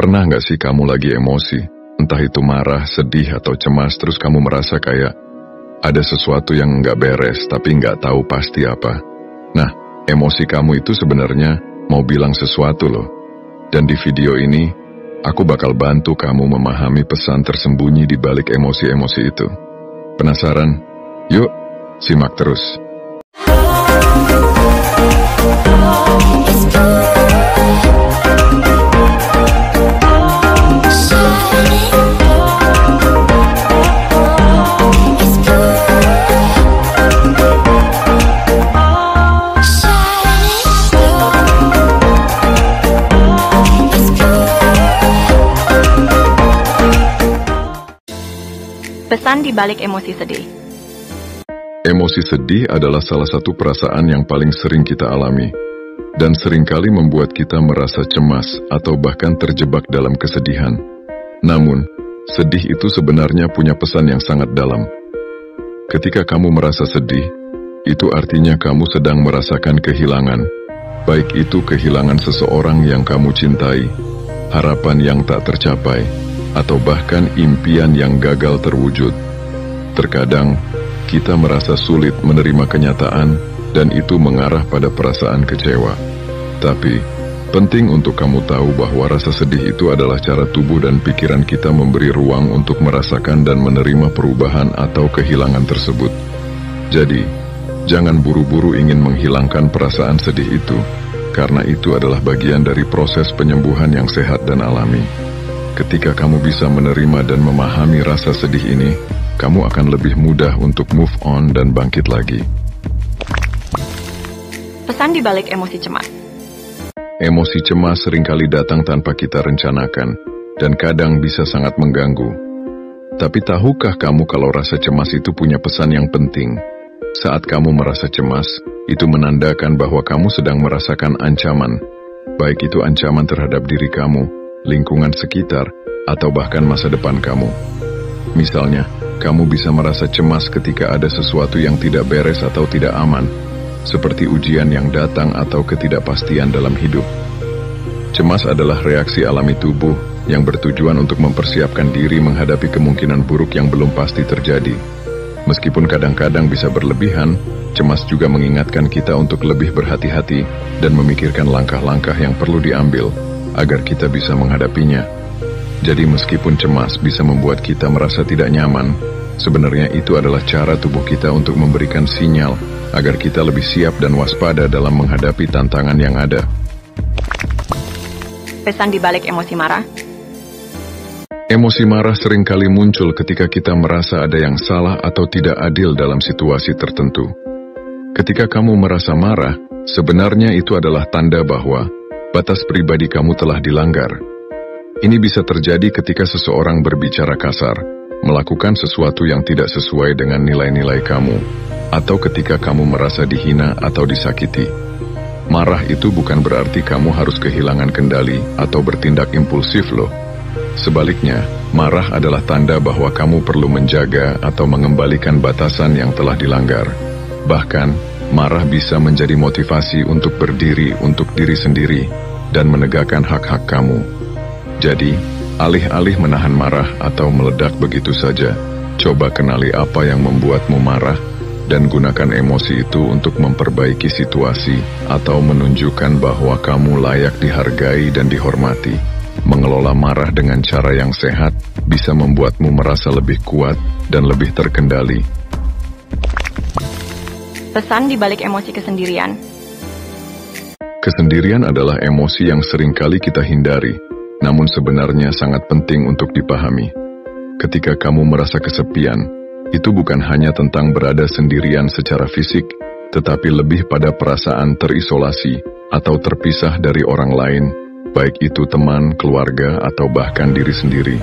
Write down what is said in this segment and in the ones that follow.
Pernah nggak sih kamu lagi emosi, entah itu marah, sedih, atau cemas, terus kamu merasa kayak ada sesuatu yang nggak beres, tapi nggak tahu pasti apa. Nah, emosi kamu itu sebenarnya mau bilang sesuatu loh. Dan di video ini, aku bakal bantu kamu memahami pesan tersembunyi di balik emosi-emosi itu. Penasaran? Yuk, simak terus. Pesan di balik emosi sedih. Emosi sedih adalah salah satu perasaan yang paling sering kita alami, dan seringkali membuat kita merasa cemas atau bahkan terjebak dalam kesedihan. Namun, sedih itu sebenarnya punya pesan yang sangat dalam. Ketika kamu merasa sedih, itu artinya kamu sedang merasakan kehilangan, baik itu kehilangan seseorang yang kamu cintai, harapan yang tak tercapai, atau bahkan impian yang gagal terwujud. Terkadang, kita merasa sulit menerima kenyataan dan itu mengarah pada perasaan kecewa. Tapi, penting untuk kamu tahu bahwa rasa sedih itu adalah cara tubuh dan pikiran kita memberi ruang untuk merasakan dan menerima perubahan atau kehilangan tersebut. Jadi, jangan buru-buru ingin menghilangkan perasaan sedih itu, karena itu adalah bagian dari proses penyembuhan yang sehat dan alami. Ketika kamu bisa menerima dan memahami rasa sedih ini, kamu akan lebih mudah untuk move on dan bangkit lagi. Pesan di balik emosi cemas. Emosi cemas seringkali datang tanpa kita rencanakan, dan kadang bisa sangat mengganggu. Tapi tahukah kamu kalau rasa cemas itu punya pesan yang penting? Saat kamu merasa cemas, itu menandakan bahwa kamu sedang merasakan ancaman, baik itu ancaman terhadap diri kamu, lingkungan sekitar, atau bahkan masa depan kamu. Misalnya, kamu bisa merasa cemas ketika ada sesuatu yang tidak beres atau tidak aman, seperti ujian yang datang atau ketidakpastian dalam hidup. Cemas adalah reaksi alami tubuh yang bertujuan untuk mempersiapkan diri menghadapi kemungkinan buruk yang belum pasti terjadi. Meskipun kadang-kadang bisa berlebihan, cemas juga mengingatkan kita untuk lebih berhati-hati dan memikirkan langkah-langkah yang perlu diambil agar kita bisa menghadapinya. Jadi meskipun cemas bisa membuat kita merasa tidak nyaman, sebenarnya itu adalah cara tubuh kita untuk memberikan sinyal agar kita lebih siap dan waspada dalam menghadapi tantangan yang ada. Pesan di balik emosi marah. Emosi marah seringkali muncul ketika kita merasa ada yang salah atau tidak adil dalam situasi tertentu. Ketika kamu merasa marah, sebenarnya itu adalah tanda bahwa batas pribadi kamu telah dilanggar. Ini bisa terjadi ketika seseorang berbicara kasar, melakukan sesuatu yang tidak sesuai dengan nilai-nilai kamu, atau ketika kamu merasa dihina atau disakiti. Marah itu bukan berarti kamu harus kehilangan kendali atau bertindak impulsif loh. Sebaliknya, marah adalah tanda bahwa kamu perlu menjaga atau mengembalikan batasan yang telah dilanggar. Bahkan, marah bisa menjadi motivasi untuk berdiri untuk diri sendiri dan menegakkan hak-hak kamu. Jadi, alih-alih menahan marah atau meledak begitu saja, coba kenali apa yang membuatmu marah dan gunakan emosi itu untuk memperbaiki situasi atau menunjukkan bahwa kamu layak dihargai dan dihormati. Mengelola marah dengan cara yang sehat bisa membuatmu merasa lebih kuat dan lebih terkendali. Pesan di balik emosi kesendirian. Kesendirian adalah emosi yang seringkali kita hindari, namun sebenarnya sangat penting untuk dipahami. Ketika kamu merasa kesepian, itu bukan hanya tentang berada sendirian secara fisik, tetapi lebih pada perasaan terisolasi atau terpisah dari orang lain, baik itu teman, keluarga, atau bahkan diri sendiri.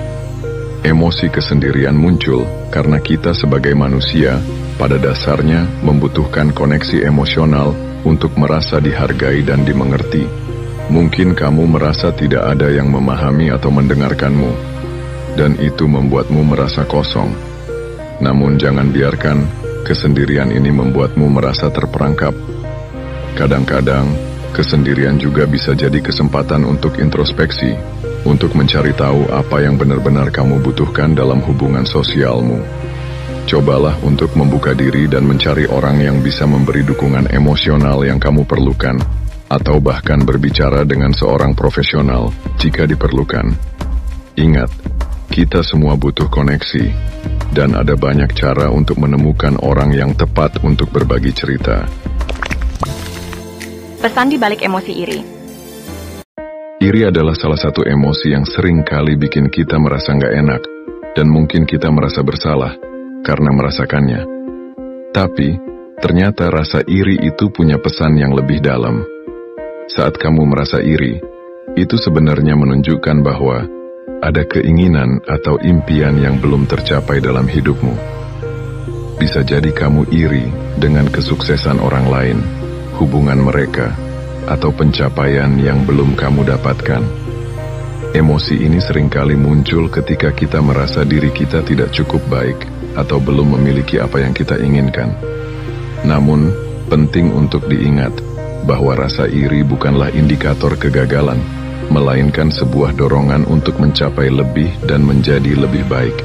Emosi kesendirian muncul karena kita sebagai manusia pada dasarnya membutuhkan koneksi emosional untuk merasa dihargai dan dimengerti. Mungkin kamu merasa tidak ada yang memahami atau mendengarkanmu, dan itu membuatmu merasa kosong. Namun jangan biarkan kesendirian ini membuatmu merasa terperangkap. Kadang-kadang, kesendirian juga bisa jadi kesempatan untuk introspeksi, untuk mencari tahu apa yang benar-benar kamu butuhkan dalam hubungan sosialmu. Cobalah untuk membuka diri dan mencari orang yang bisa memberi dukungan emosional yang kamu perlukan, atau bahkan berbicara dengan seorang profesional jika diperlukan. Ingat, kita semua butuh koneksi, dan ada banyak cara untuk menemukan orang yang tepat untuk berbagi cerita. Pesan di balik emosi iri. Iri adalah salah satu emosi yang sering kali bikin kita merasa nggak enak, dan mungkin kita merasa bersalah karena merasakannya. Tapi, ternyata rasa iri itu punya pesan yang lebih dalam. Saat kamu merasa iri, itu sebenarnya menunjukkan bahwa ada keinginan atau impian yang belum tercapai dalam hidupmu. Bisa jadi kamu iri dengan kesuksesan orang lain, hubungan mereka, atau pencapaian yang belum kamu dapatkan. Emosi ini seringkali muncul ketika kita merasa diri kita tidak cukup baik atau belum memiliki apa yang kita inginkan. Namun, penting untuk diingat bahwa rasa iri bukanlah indikator kegagalan, melainkan sebuah dorongan untuk mencapai lebih dan menjadi lebih baik.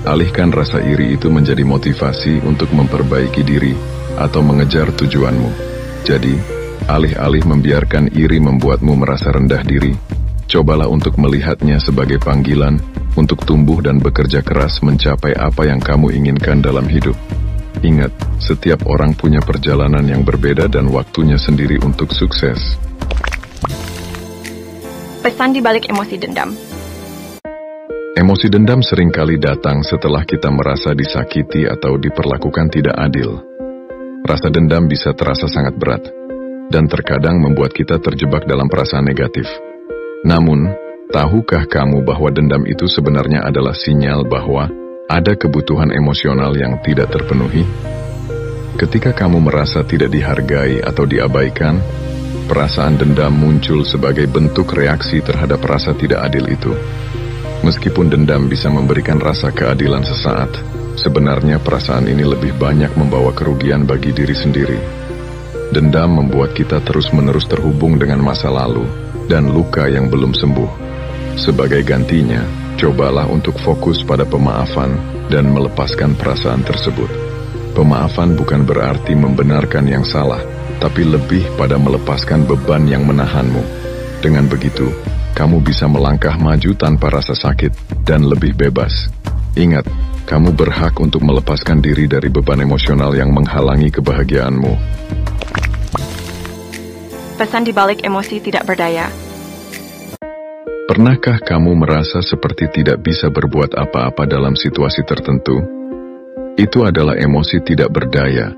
Alihkan rasa iri itu menjadi motivasi untuk memperbaiki diri atau mengejar tujuanmu. Jadi, alih-alih membiarkan iri membuatmu merasa rendah diri, cobalah untuk melihatnya sebagai panggilan untuk tumbuh dan bekerja keras mencapai apa yang kamu inginkan dalam hidup. Ingat, setiap orang punya perjalanan yang berbeda dan waktunya sendiri untuk sukses. Pesan di balik emosi dendam. Emosi dendam seringkali datang setelah kita merasa disakiti atau diperlakukan tidak adil. Rasa dendam bisa terasa sangat berat, dan terkadang membuat kita terjebak dalam perasaan negatif. Namun, tahukah kamu bahwa dendam itu sebenarnya adalah sinyal bahwa ada kebutuhan emosional yang tidak terpenuhi? Ketika kamu merasa tidak dihargai atau diabaikan, perasaan dendam muncul sebagai bentuk reaksi terhadap rasa tidak adil itu. Meskipun dendam bisa memberikan rasa keadilan sesaat, sebenarnya perasaan ini lebih banyak membawa kerugian bagi diri sendiri. Dendam membuat kita terus-menerus terhubung dengan masa lalu dan luka yang belum sembuh. Sebagai gantinya, cobalah untuk fokus pada pemaafan dan melepaskan perasaan tersebut. Pemaafan bukan berarti membenarkan yang salah, tapi lebih pada melepaskan beban yang menahanmu. Dengan begitu, kamu bisa melangkah maju tanpa rasa sakit dan lebih bebas. Ingat, kamu berhak untuk melepaskan diri dari beban emosional yang menghalangi kebahagiaanmu. Pesan di balik emosi tidak berdaya. Pernahkah kamu merasa seperti tidak bisa berbuat apa-apa dalam situasi tertentu? Itu adalah emosi tidak berdaya,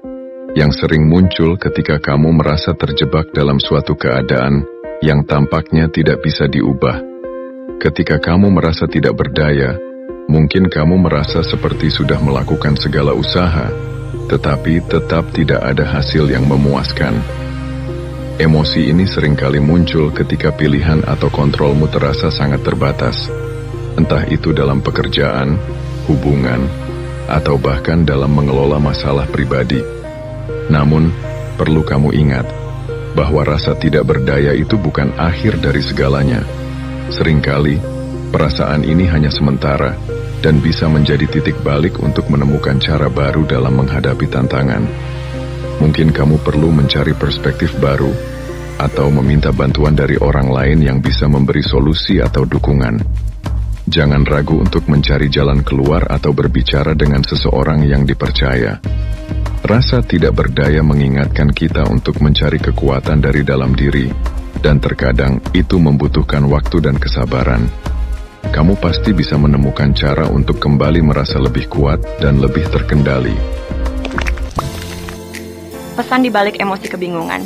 yang sering muncul ketika kamu merasa terjebak dalam suatu keadaan yang tampaknya tidak bisa diubah. Ketika kamu merasa tidak berdaya, mungkin kamu merasa seperti sudah melakukan segala usaha, tetapi tetap tidak ada hasil yang memuaskan. Emosi ini seringkali muncul ketika pilihan atau kontrolmu terasa sangat terbatas, entah itu dalam pekerjaan, hubungan, atau bahkan dalam mengelola masalah pribadi. Namun, perlu kamu ingat bahwa rasa tidak berdaya itu bukan akhir dari segalanya. Seringkali, perasaan ini hanya sementara dan bisa menjadi titik balik untuk menemukan cara baru dalam menghadapi tantangan. Mungkin kamu perlu mencari perspektif baru atau meminta bantuan dari orang lain yang bisa memberi solusi atau dukungan. Jangan ragu untuk mencari jalan keluar atau berbicara dengan seseorang yang dipercaya. Rasa tidak berdaya mengingatkan kita untuk mencari kekuatan dari dalam diri, dan terkadang itu membutuhkan waktu dan kesabaran. Kamu pasti bisa menemukan cara untuk kembali merasa lebih kuat dan lebih terkendali. Pesan di balik emosi kebingungan.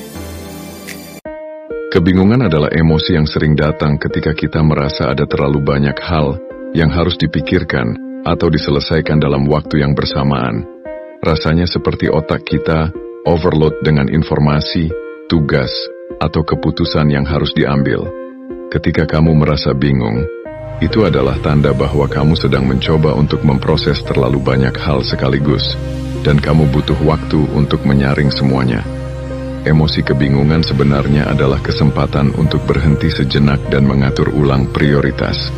Kebingungan adalah emosi yang sering datang ketika kita merasa ada terlalu banyak hal yang harus dipikirkan atau diselesaikan dalam waktu yang bersamaan. Rasanya seperti otak kita overload dengan informasi, tugas, atau keputusan yang harus diambil. Ketika kamu merasa bingung, itu adalah tanda bahwa kamu sedang mencoba untuk memproses terlalu banyak hal sekaligus, dan kamu butuh waktu untuk menyaring semuanya. emosi kebingungan sebenarnya adalah kesempatan untuk berhenti sejenak dan mengatur ulang prioritas.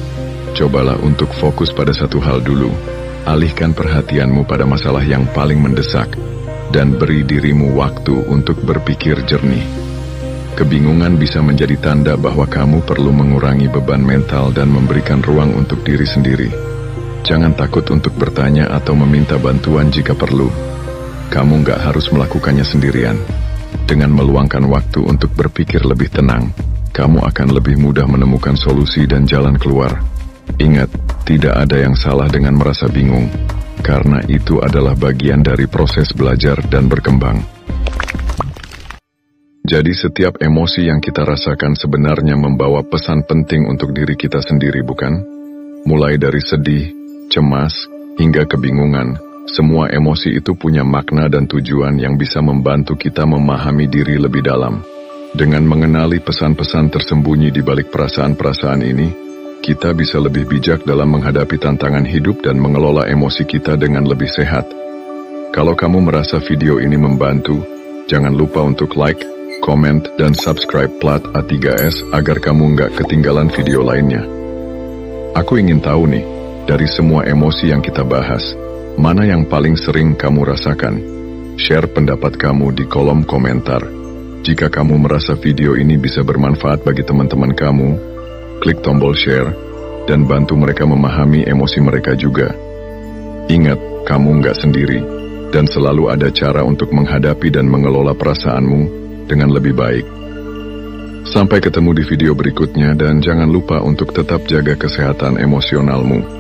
Cobalah untuk fokus pada satu hal dulu. Alihkan perhatianmu pada masalah yang paling mendesak, dan beri dirimu waktu untuk berpikir jernih. Kebingungan bisa menjadi tanda bahwa kamu perlu mengurangi beban mental dan memberikan ruang untuk diri sendiri. Jangan takut untuk bertanya atau meminta bantuan jika perlu. Kamu nggak harus melakukannya sendirian. Dengan meluangkan waktu untuk berpikir lebih tenang, kamu akan lebih mudah menemukan solusi dan jalan keluar. Ingat, tidak ada yang salah dengan merasa bingung, karena itu adalah bagian dari proses belajar dan berkembang. Jadi setiap emosi yang kita rasakan sebenarnya membawa pesan penting untuk diri kita sendiri, bukan? Mulai dari sedih, cemas, hingga kebingungan, semua emosi itu punya makna dan tujuan yang bisa membantu kita memahami diri lebih dalam. Dengan mengenali pesan-pesan tersembunyi di balik perasaan-perasaan ini, kita bisa lebih bijak dalam menghadapi tantangan hidup dan mengelola emosi kita dengan lebih sehat. Kalau kamu merasa video ini membantu, jangan lupa untuk like, comment, dan subscribe Plat A3S agar kamu nggak ketinggalan video lainnya. Aku ingin tahu nih, dari semua emosi yang kita bahas, mana yang paling sering kamu rasakan? Share pendapat kamu di kolom komentar. Jika kamu merasa video ini bisa bermanfaat bagi teman-teman kamu, klik tombol share, dan bantu mereka memahami emosi mereka juga. Ingat, kamu nggak sendiri, dan selalu ada cara untuk menghadapi dan mengelola perasaanmu dengan lebih baik. Sampai ketemu di video berikutnya, dan jangan lupa untuk tetap jaga kesehatan emosionalmu.